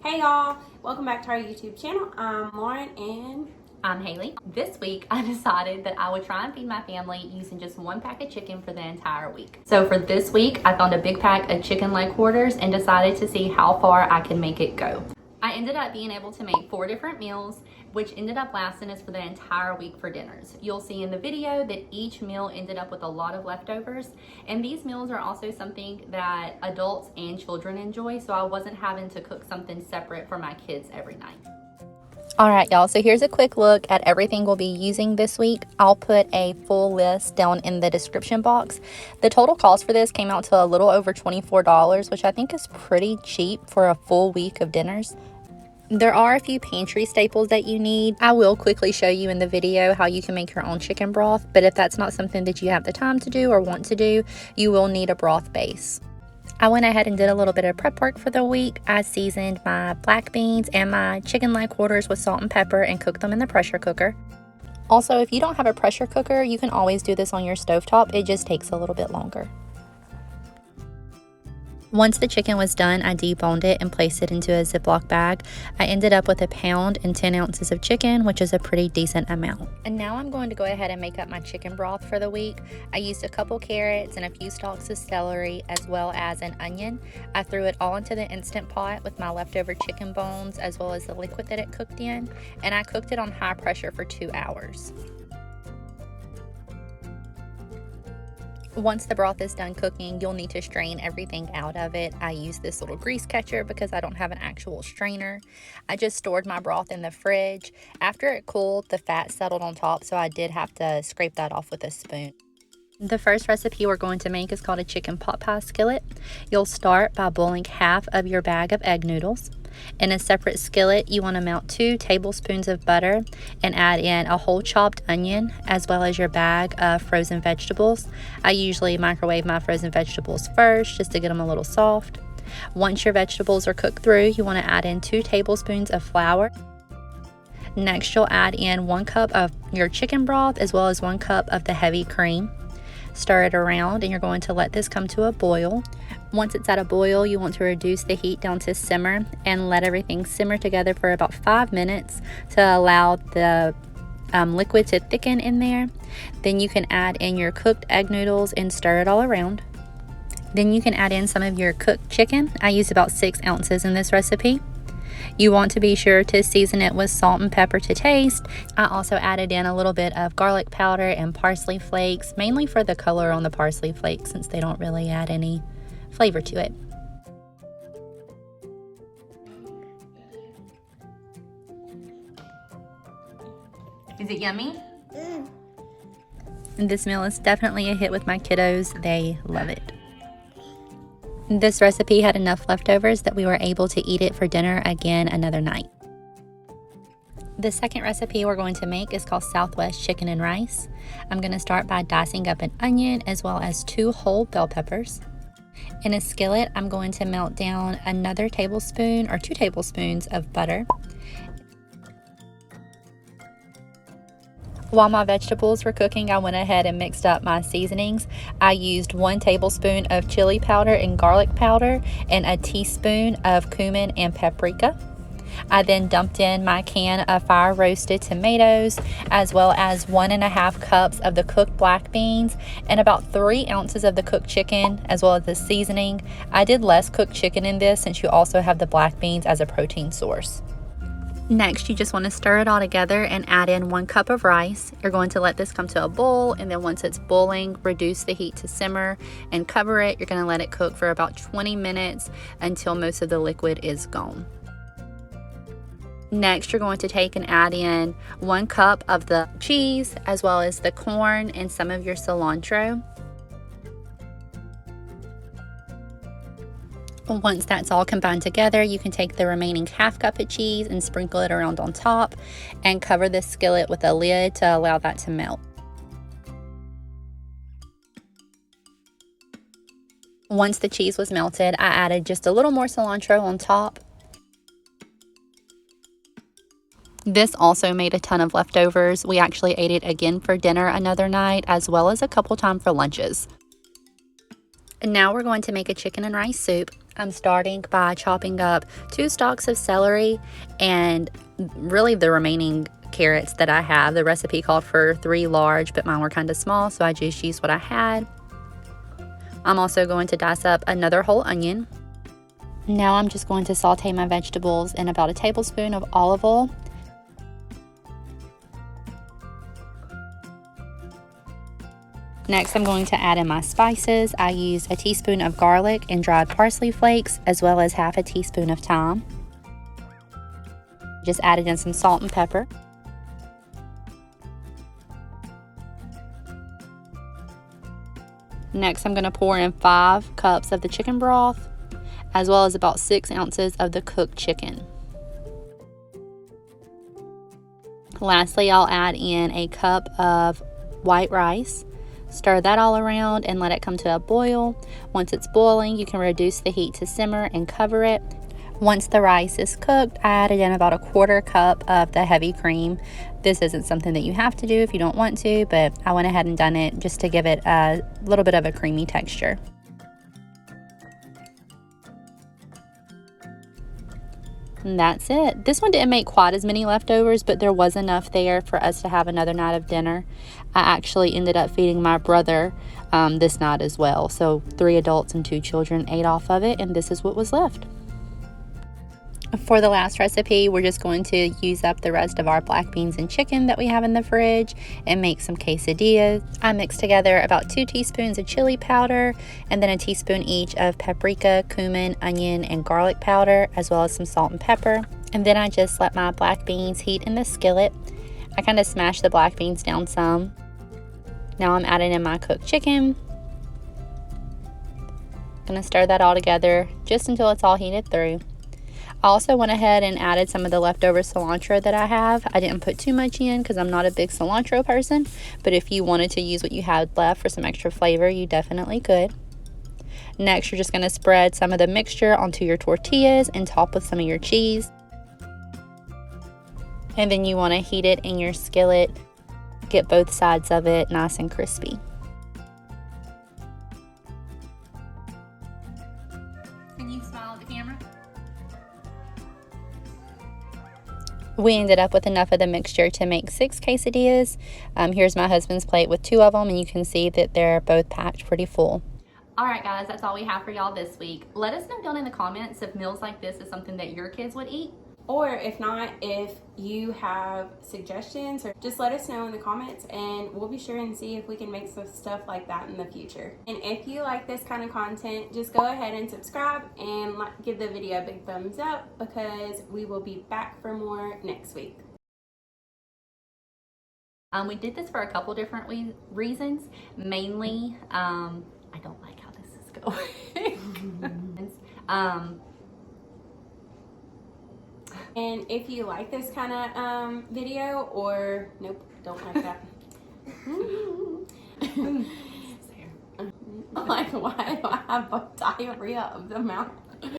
Hey y'all, welcome back to our YouTube channel. I'm Lauren and I'm Haley. This week I decided that I would try and feed my family using just one pack of chicken for the entire week. So for this week, I found a big pack of chicken leg quarters and decided to see how far I can make it go. I ended up being able to make 4 different meals, which ended up lasting us for the entire week for dinners. You'll see in the video that each meal ended up with a lot of leftovers, and these meals are also something that adults and children enjoy, so I wasn't having to cook something separate for my kids every night. All right, y'all, so here's a quick look at everything we'll be using this week. I'll put a full list down in the description box. The total cost for this came out to a little over $24, which I think is pretty cheap for a full week of dinners. There are a few pantry staples that you need. I will quickly show you in the video how you can make your own chicken broth, but if that's not something that you have the time to do or want to do, you will need a broth base. I went ahead and did a little bit of prep work for the week. I seasoned my black beans and my chicken leg quarters with salt and pepper and cooked them in the pressure cooker. Also, if you don't have a pressure cooker, you can always do this on your stovetop. It just takes a little bit longer. Once the chicken was done, I deboned it and placed it into a Ziploc bag. I ended up with 1 pound and 10 ounces of chicken, which is a pretty decent amount. And now I'm going to go ahead and make up my chicken broth for the week. I used a couple carrots and a few stalks of celery, as well as an onion. I threw it all into the Instant Pot with my leftover chicken bones, as well as the liquid that it cooked in, and I cooked it on high pressure for 2 hours. Once the broth is done cooking, you'll need to strain everything out of it. I use this little grease catcher because I don't have an actual strainer. I just stored my broth in the fridge. After it cooled, the fat settled on top, so I did have to scrape that off with a spoon. The first recipe we're going to make is called a chicken pot pie skillet. You'll start by boiling half of your bag of egg noodles. In a separate skillet, you want to melt 2 tablespoons of butter and add in a whole chopped onion as well as your bag of frozen vegetables. I usually microwave my frozen vegetables first just to get them a little soft. Once your vegetables are cooked through, you want to add in 2 tablespoons of flour. Next, you'll add in 1 cup of your chicken broth as well as 1 cup of the heavy cream. Stir it around and you're going to let this come to a boil. Once it's at a boil, you want to reduce the heat down to simmer and let everything simmer together for about 5 minutes to allow the liquid to thicken in there. Then you can add in your cooked egg noodles and stir it all around. Then you can add in some of your cooked chicken. I used about 6 ounces in this recipe. You want to be sure to season it with salt and pepper to taste. I also added in a little bit of garlic powder and parsley flakes, mainly for the color on the parsley flakes since they don't really add any flavor to it. Is it yummy? And this meal is definitely a hit with my kiddos. They love it. This recipe had enough leftovers that we were able to eat it for dinner again another night. The second recipe we're going to make is called Southwest Chicken and Rice. I'm going to start by dicing up an onion as well as 2 whole bell peppers. In a skillet, I'm going to melt down another tablespoon or 2 tablespoons of butter. While my vegetables were cooking, I went ahead and mixed up my seasonings. I used 1 tablespoon of chili powder and garlic powder and a teaspoon of cumin and paprika. I then dumped in my can of fire roasted tomatoes as well as 1.5 cups of the cooked black beans and about 3 ounces of the cooked chicken as well as the seasoning. I did less cooked chicken in this since you also have the black beans as a protein source. Next, you just want to stir it all together and add in 1 cup of rice. You're going to let this come to a boil, and then once it's boiling, reduce the heat to simmer and cover it. You're going to let it cook for about 20 minutes until most of the liquid is gone. Next, you're going to take and add in 1 cup of the cheese as well as the corn and some of your cilantro. Once that's all combined together, you can take the remaining 1/2 cup of cheese and sprinkle it around on top and cover the skillet with a lid to allow that to melt. Once the cheese was melted, I added just a little more cilantro on top. This also made a ton of leftovers. We actually ate it again for dinner another night, as well as a couple times for lunches. And now we're going to make a chicken and rice soup. I'm starting by chopping up 2 stalks of celery and really the remaining carrots that I have. The recipe called for 3 large, but mine were kind of small, so I just used what I had. I'm also going to dice up another whole onion. Now I'm just going to saute my vegetables in about a tablespoon of olive oil. Next, I'm going to add in my spices. I used a teaspoon of garlic and dried parsley flakes, as well as half a teaspoon of thyme. Just added in some salt and pepper. Next, I'm going to pour in 5 cups of the chicken broth, as well as about 6 ounces of the cooked chicken. Lastly, I'll add in a cup of white rice. Stir that all around and let it come to a boil. Once it's boiling, you can reduce the heat to simmer and cover it. Once the rice is cooked, I added in about a 1/4 cup of the heavy cream. This isn't something that you have to do if you don't want to, but I went ahead and done it just to give it a little bit of a creamy texture. And that's it. This one didn't make quite as many leftovers, but there was enough there for us to have another night of dinner. I actually ended up feeding my brother this night as well. So 3 adults and 2 children ate off of it, and this is what was left. For the last recipe, we're just going to use up the rest of our black beans and chicken that we have in the fridge and make some quesadillas. I mixed together about 2 teaspoons of chili powder and then a teaspoon each of paprika, cumin, onion, and garlic powder, as well as some salt and pepper. And then I just let my black beans heat in the skillet. I kind of smashed the black beans down some. Now I'm adding in my cooked chicken. Gonna stir that all together just until it's all heated through. I also went ahead and added some of the leftover cilantro that I have. I didn't put too much in because I'm not a big cilantro person, but if you wanted to use what you had left for some extra flavor, you definitely could. Next, you're just going to spread some of the mixture onto your tortillas and top with some of your cheese. And then you want to heat it in your skillet, get both sides of it nice and crispy. Can you smile at the camera? We ended up with enough of the mixture to make 6 quesadillas. Here's my husband's plate with 2 of them, and you can see that they're both packed pretty full. All right, guys, that's all we have for y'all this week. Let us know down in the comments if meals like this is something that your kids would eat. Or if not, if you have suggestions, or just let us know in the comments and we'll be sure and see if we can make some stuff like that in the future. And if you like this kind of content, just go ahead and subscribe and give the video a big thumbs up, because we will be back for more next week. We did this for a couple different reasons. Mainly, I don't like how this is going. And if you like this kind of video, or nope, don't like that. Like, why do I have diarrhea of the mouth?